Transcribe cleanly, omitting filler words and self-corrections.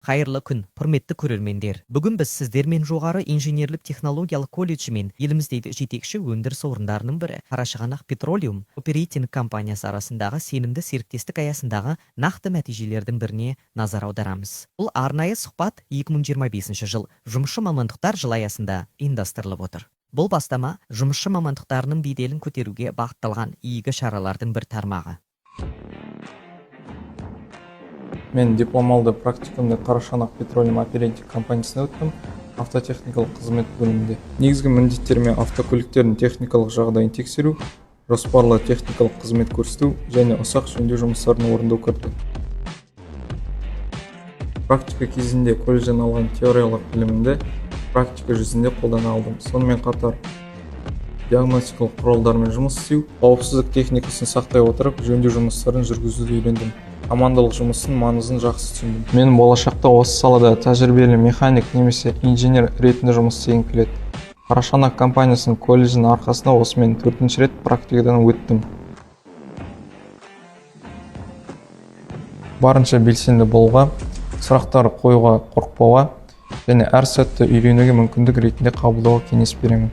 Қайырлы күн, құрметті көрермендер. Бүгін біз сіздермен жоғары инженерлік технологиялық колледжі мен еліміздегі жетекші өндіріс орындарының бірі Қарашығанақ Petroleum Operating компаниясы арасындағы сенімді серіктестік аясындағы нақты нәтижелердің біріне назар аударамыз. Бұл арнайы сұхбат 2025 жыл жұмысшы мамандықтар жылы аясында ұйымдастырылып отыр. Бұл бастама жұмысшы мамандықтарының беделін көтеруге бағытталған игі шаралардың бір тармағы. Мен дипломалды практикумды Қарашығанақ Petroleum Operating компаниясында өттім, автотехникалық қызмет бөлімінде. Негізгі міндеттеріме автокөліктердің техникалық жағдайын тексеру, жоспарлы техникалық қызмет көрсету және ұсақ жөндеу жұмыстарын орындау кірді. Практика кезінде колледжден алған теориялық білімімді практика жүзінде қолдана алдым. Сонымен қатар диагностикалық құралдармен жұмыс істеу, қауіпсіздік техникасын сақтай отырып, жөндеу жұмыстарын жүргізуді үйрендім. Командалық жұмыстың маңызын жақсы түсіндім. Мен болашақта осы салада тәжірибелі механик немесе инженер ретінде жұмыс істегім келеді. Қарашығанақ компаниясының колледждің арқасында осымен 4-ші рет практикадан өттім. Барынша белсенді болуға, сұрақтар қоюға қорықпауға және әр сәтті үйренуге мүмкіндік ретінде қабылдауға кеңес беремін.